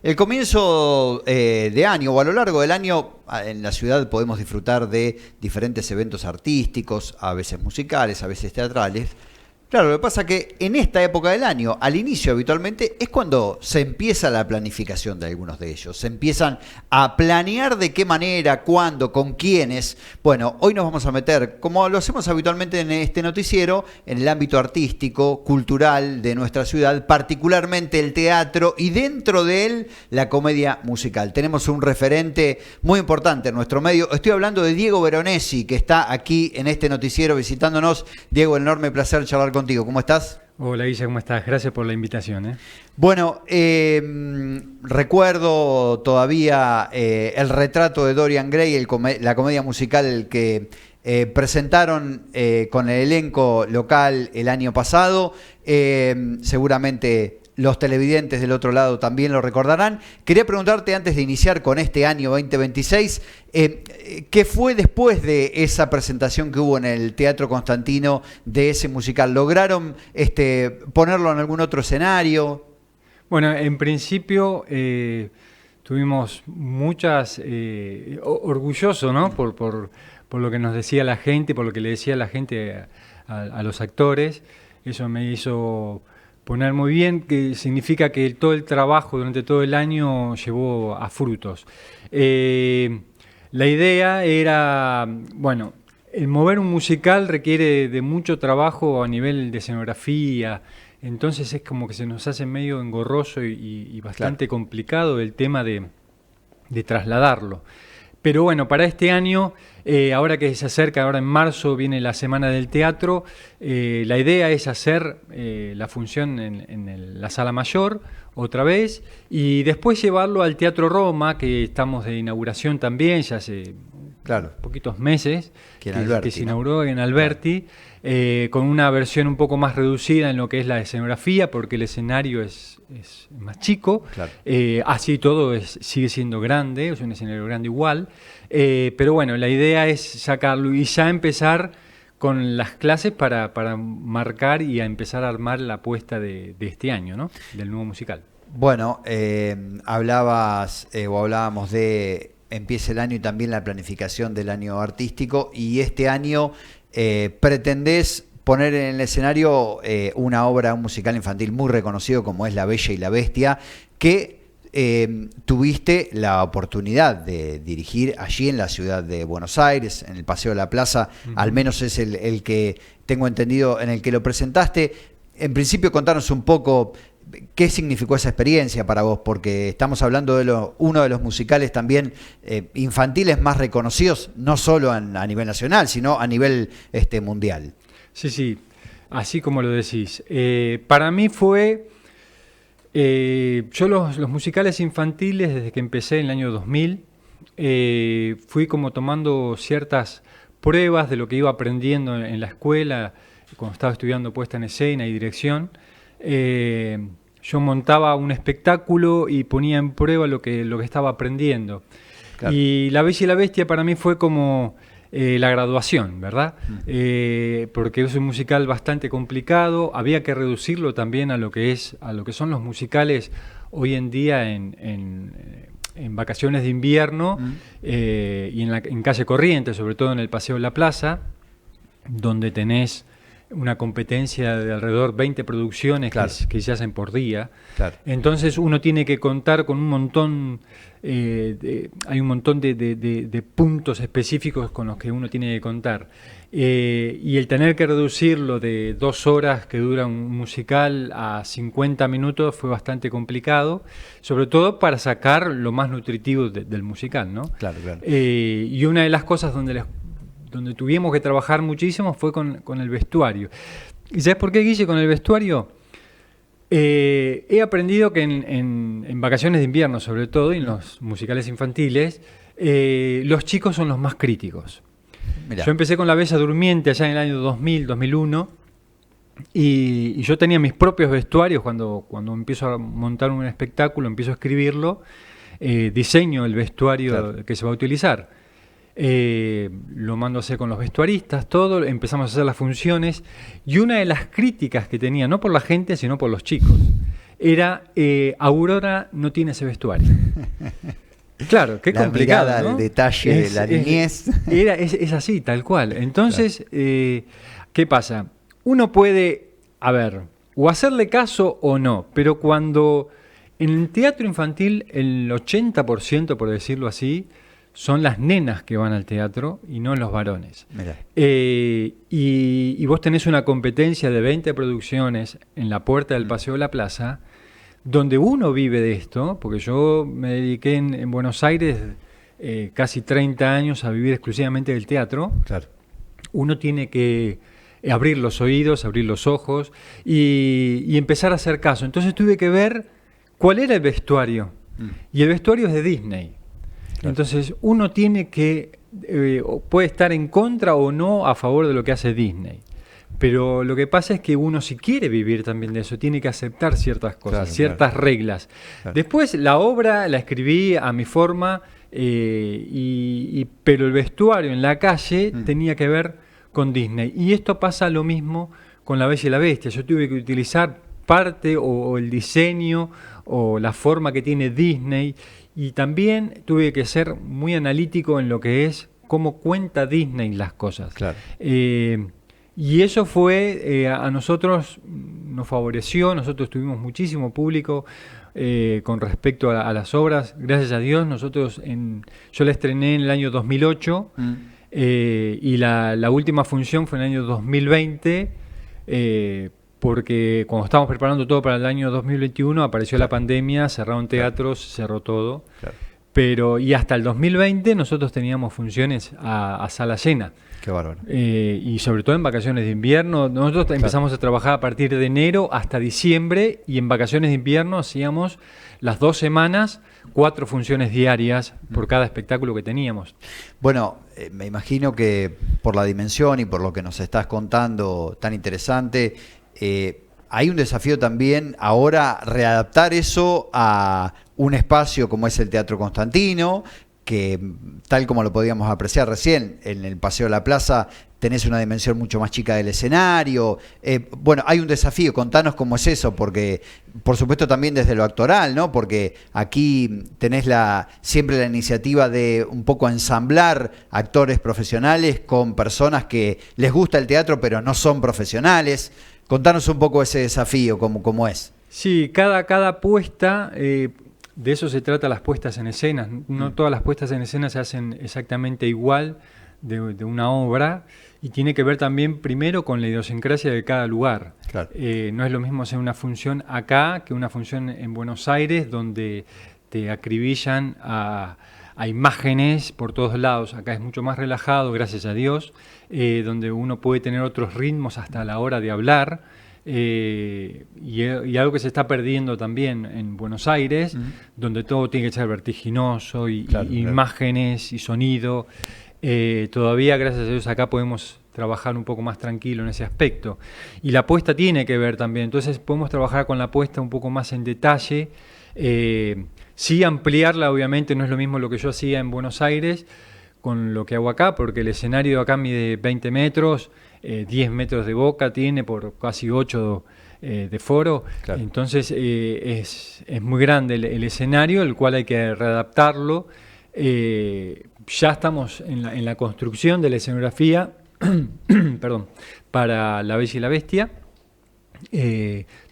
El comienzo de año o a lo largo del año en la ciudad podemos disfrutar de diferentes eventos artísticos, a veces musicales, a veces teatrales. Claro, lo que pasa es que en esta época del año, al inicio habitualmente, es cuando se empieza la planificación de algunos de ellos. Se empiezan a planear de qué manera, cuándo, con quiénes. Bueno, hoy nos vamos a meter, como lo hacemos habitualmente en este noticiero, en el ámbito artístico, cultural de nuestra ciudad, particularmente el teatro y dentro de él la comedia musical. Tenemos un referente muy importante en nuestro medio. Estoy hablando de Diego Veronesi, que está aquí en este noticiero visitándonos. Diego, un enorme placer charlar contigo. ¿Cómo estás? Hola Guilla, ¿cómo estás? Gracias por la invitación. Bueno, recuerdo todavía el retrato de Dorian Gray, la comedia musical que presentaron con el elenco local el año pasado. Seguramente los televidentes del otro lado también lo recordarán. Quería preguntarte, antes de iniciar con este año 2026, ¿qué fue después de esa presentación que hubo en el Teatro Constantino de ese musical? ¿Lograron ponerlo en algún otro escenario? Bueno, en principio tuvimos muchas... orgulloso, ¿no? Por lo que nos decía la gente, por lo que le decía la gente a los actores. Eso me hizo poner muy bien, que significa que todo el trabajo durante todo el año llevó a frutos. La idea era, bueno, el mover un musical requiere de mucho trabajo a nivel de escenografía, entonces es como que se nos hace medio engorroso y bastante complicado el tema de trasladarlo. Pero bueno, para este año, ahora que se acerca, ahora en marzo viene la Semana del Teatro, la idea es hacer la función en la Sala Mayor otra vez y después llevarlo al Teatro Roma, que estamos de inauguración también, ya hace poquitos meses, que se inauguró en Alberti, con una versión un poco más reducida en lo que es la escenografía, porque el escenario es más chico, así todo sigue siendo grande, es un escenario grande igual, pero bueno, la idea es sacarlo y ya empezar con las clases para marcar y a empezar a armar la apuesta de este año, ¿no? Del nuevo musical. Bueno, hablábamos de empieza el año y también la planificación del año artístico, y este año pretendés poner en el escenario una obra, un musical infantil muy reconocido como es La Bella y la Bestia, que tuviste la oportunidad de dirigir allí en la ciudad de Buenos Aires, en el Paseo de la Plaza. Al menos es el que tengo entendido en el que lo presentaste. En principio, contanos un poco qué significó esa experiencia para vos, porque estamos hablando de uno de los musicales también infantiles más reconocidos, no solo a nivel nacional, sino a nivel mundial. Sí, así como lo decís. Para mí fue... yo los musicales infantiles, desde que empecé en el año 2000, fui como tomando ciertas pruebas de lo que iba aprendiendo en la escuela, cuando estaba estudiando puesta en escena y dirección. Yo montaba un espectáculo y ponía en prueba lo que estaba aprendiendo. Claro. Y La Bella y la Bestia para mí fue como la graduación, ¿verdad? Porque es un musical bastante complicado, había que reducirlo también a lo que son los musicales hoy en día en vacaciones de invierno y en Calle Corrientes, sobre todo en el Paseo de la Plaza, donde tenés una competencia de alrededor 20 producciones que se hacen por día. Claro. Entonces uno tiene que contar con un montón, hay un montón de puntos específicos con los que uno tiene que contar. Y el tener que reducirlo de 2 horas que dura un musical a 50 minutos fue bastante complicado, sobre todo para sacar lo más nutritivo del musical, ¿no? Claro. Y una de las cosas donde tuvimos que trabajar muchísimo fue con el vestuario. ¿Y sabes por qué, Guille? Con el vestuario he aprendido que en vacaciones de invierno, sobre todo, y en los musicales infantiles, los chicos son los más críticos. Mirá. Yo empecé con La Bella Durmiente allá en el año 2000, 2001, y yo tenía mis propios vestuarios. Cuando empiezo a montar un espectáculo, empiezo a escribirlo, diseño el vestuario que se va a utilizar. Lo mando a hacer con los vestuaristas, todo, empezamos a hacer las funciones, y una de las críticas que tenía, no por la gente, sino por los chicos, era Aurora no tiene ese vestuario. Claro, qué complicado, mirada, ¿no? el detalle de la niñez. Es así, tal cual. Entonces, ¿qué pasa? Uno puede, a ver, o hacerle caso o no, pero cuando en el teatro infantil el 80%, por decirlo así, son las nenas que van al teatro y no los varones. Y vos tenés una competencia de 20 producciones en la puerta del Paseo de la Plaza, donde uno vive de esto, porque yo me dediqué en Buenos Aires casi 30 años a vivir exclusivamente del teatro. Claro. Uno tiene que abrir los oídos, abrir los ojos y empezar a hacer caso. Entonces tuve que ver cuál era el vestuario. Y el vestuario es de Disney. Claro. Entonces uno tiene que, puede estar en contra o no a favor de lo que hace Disney. Pero lo que pasa es que uno, si quiere vivir también de eso, tiene que aceptar ciertas cosas, claro, ciertas reglas. Claro. Después la obra la escribí a mi forma, pero el vestuario en la calle tenía que ver con Disney. Y esto pasa lo mismo con La Bella y la Bestia. Yo tuve que utilizar parte o el diseño o la forma que tiene Disney, y también tuve que ser muy analítico en lo que es cómo cuenta Disney las cosas. Claro. Y eso fue, a nosotros nos favoreció, nosotros tuvimos muchísimo público con respecto a las obras. Gracias a Dios, yo la estrené en el año 2008 y la última función fue en el año 2020, porque cuando estábamos preparando todo para el año 2021 apareció la pandemia, cerraron teatros, cerró todo. Claro. Y hasta el 2020 nosotros teníamos funciones a sala llena. Qué bárbaro. Y sobre todo en vacaciones de invierno. Nosotros empezamos a trabajar a partir de enero hasta diciembre, y en vacaciones de invierno hacíamos las 2 semanas, 4 funciones diarias por cada espectáculo que teníamos. Bueno, me imagino que por la dimensión y por lo que nos estás contando tan interesante, hay un desafío también ahora readaptar eso a un espacio como es el Teatro Constantino, que tal como lo podíamos apreciar recién, en el Paseo de la Plaza tenés una dimensión mucho más chica del escenario. Bueno, hay un desafío, contanos cómo es eso, porque por supuesto también desde lo actoral, ¿no? Porque aquí tenés siempre la iniciativa de un poco ensamblar actores profesionales con personas que les gusta el teatro pero no son profesionales. Contanos un poco ese desafío, cómo es. Sí, cada puesta, de eso se trata las puestas en escena. No todas las puestas en escena se hacen exactamente igual de una obra, y tiene que ver también primero con la idiosincrasia de cada lugar. Claro. No es lo mismo hacer una función acá que una función en Buenos Aires, donde te acribillan a imágenes por todos lados. Acá es mucho más relajado, gracias a Dios, donde uno puede tener otros ritmos hasta la hora de hablar, y algo que se está perdiendo también en Buenos Aires, donde todo tiene que ser vertiginoso y imágenes y sonido. Todavía, gracias a Dios, acá podemos trabajar un poco más tranquilo en ese aspecto. Y la puesta tiene que ver también, entonces podemos trabajar con la puesta un poco más en detalle. Sí, ampliarla, obviamente, no es lo mismo lo que yo hacía en Buenos Aires con lo que hago acá, porque el escenario de acá mide 20 metros, 10 metros de boca tiene por casi 8 de foro. Claro. Entonces es muy grande el escenario, el cual hay que readaptarlo. Ya estamos en la construcción de la escenografía perdón, para La Bella y la Bestia,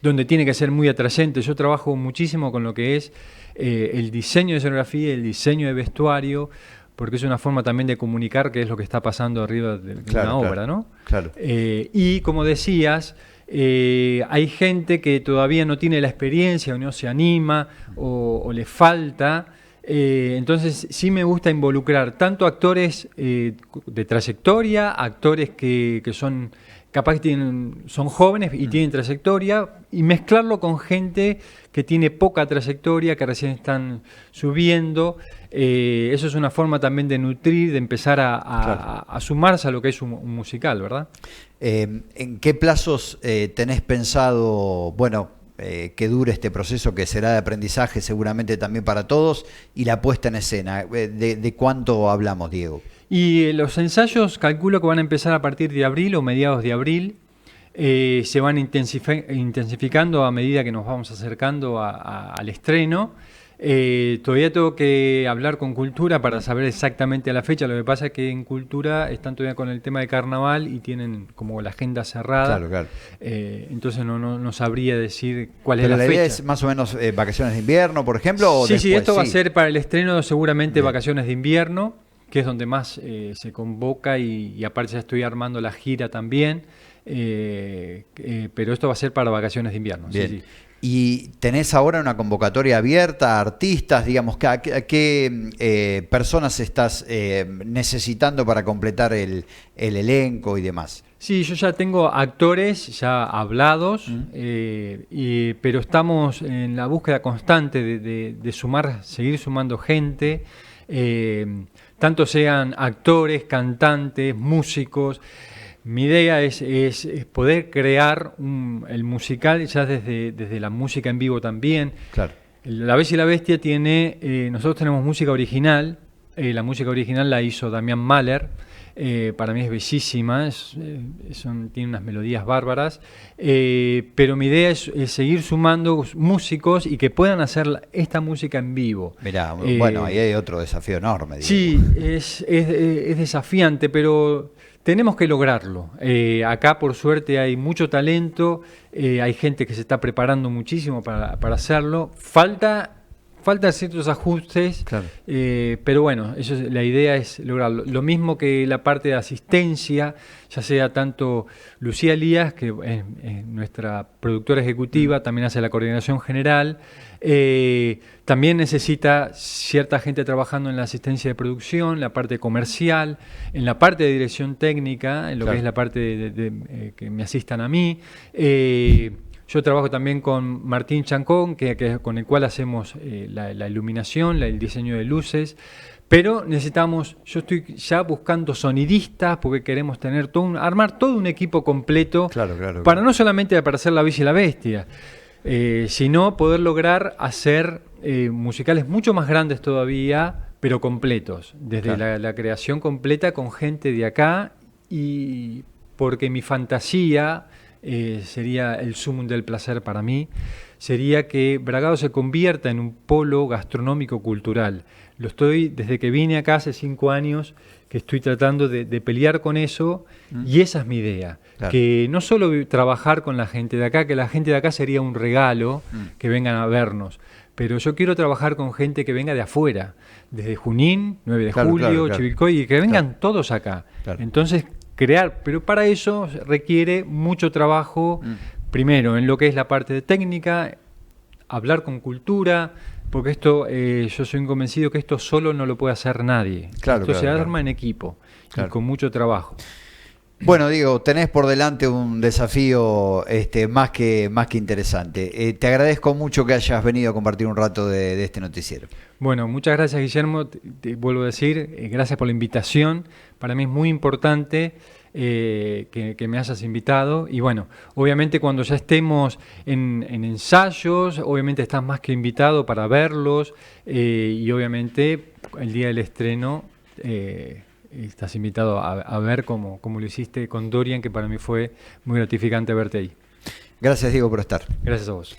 donde tiene que ser muy atrayente. Yo trabajo muchísimo con lo que es el diseño de escenografía, el diseño de vestuario, porque es una forma también de comunicar qué es lo que está pasando arriba de una obra, ¿no? Claro. Y como decías, hay gente que todavía no tiene la experiencia o no se anima o le falta. Entonces sí me gusta involucrar tanto actores de trayectoria, actores que son capaz que son jóvenes y tienen trayectoria, y mezclarlo con gente que tiene poca trayectoria, que recién están subiendo. Eso es una forma también de nutrir, de empezar a sumarse a lo que es un musical, ¿verdad? ¿En qué plazos tenés pensado, que dure este proceso, que será de aprendizaje seguramente también para todos, y la puesta en escena? ¿De cuánto hablamos, Diego? Y los ensayos calculo que van a empezar a partir de abril o mediados de abril. se van intensificando a medida que nos vamos acercando al estreno. Todavía tengo que hablar con Cultura para saber exactamente la fecha. Lo que pasa es que en Cultura están todavía con el tema de carnaval y tienen como la agenda cerrada. Claro, claro. Entonces no sabría decir cuál es Pero la la idea fecha. es más o menos vacaciones de invierno, por ejemplo, o Sí, después. sí, esto va a ser para el estreno seguramente Bien. vacaciones de invierno, que es donde más se convoca y aparte ya estoy armando la gira también. Pero esto va a ser para vacaciones de invierno. Bien. Sí, sí. ¿Y tenés ahora una convocatoria abierta a artistas? Digamos, ¿a qué personas estás necesitando para completar el elenco y demás? Sí, yo ya tengo actores ya hablados, pero estamos en la búsqueda constante de sumar, seguir sumando gente, tanto sean actores, cantantes, músicos. Mi idea es poder crear el musical ya desde la música en vivo también. Claro. La Bella y la Bestia tiene, nosotros tenemos música original, la música original la hizo Damián Mahler, para mí es bellísima, tiene unas melodías bárbaras, pero mi idea es seguir sumando músicos y que puedan hacer esta música en vivo. Mirá, bueno, ahí hay otro desafío enorme. Sí, es desafiante, pero tenemos que lograrlo. Acá, por suerte, hay mucho talento, hay gente que se está preparando muchísimo para hacerlo. Falta ciertos ajustes, claro. Pero bueno, la idea es lograrlo. Lo mismo que la parte de asistencia, ya sea tanto Lucía Elías, que es nuestra productora ejecutiva, también hace la coordinación general. También necesita cierta gente trabajando en la asistencia de producción, la parte comercial, en la parte de dirección técnica, en lo que es la parte que me asistan a mí. Yo trabajo también con Martín Chancón, con el cual hacemos la iluminación, el diseño de luces. Pero yo estoy ya buscando sonidistas porque queremos tener armar todo un equipo completo para no solamente para hacer La Bella y la Bestia, sino poder lograr hacer musicales mucho más grandes todavía, pero completos, desde la creación completa con gente de acá, y porque mi fantasía sería el sumum del placer para mí, sería que Bragado se convierta en un polo gastronómico cultural. Desde que vine acá hace 5 años, que estoy tratando de pelear con eso, y esa es mi idea. Claro. Que no solo trabajar con la gente de acá, que la gente de acá sería un regalo, que vengan a vernos, pero yo quiero trabajar con gente que venga de afuera, desde Junín, 9 de julio, Chivilcoy, y que vengan todos acá. Claro. Entonces, crear, pero para eso requiere mucho trabajo, primero en lo que es la parte de técnica, hablar con Cultura, porque esto, yo soy convencido que esto solo no lo puede hacer nadie. Esto se arma en equipo y con mucho trabajo. Bueno, Diego, tenés por delante un desafío más que interesante. Te agradezco mucho que hayas venido a compartir un rato de este noticiero. Bueno, muchas gracias, Guillermo. Te vuelvo a decir, gracias por la invitación. Para mí es muy importante que me hayas invitado. Y bueno, obviamente cuando ya estemos en ensayos, obviamente estás más que invitado para verlos. Y obviamente el día del estreno estás invitado a ver cómo lo hiciste con Dorian, que para mí fue muy gratificante verte ahí. Gracias, Diego, por estar. Gracias a vos.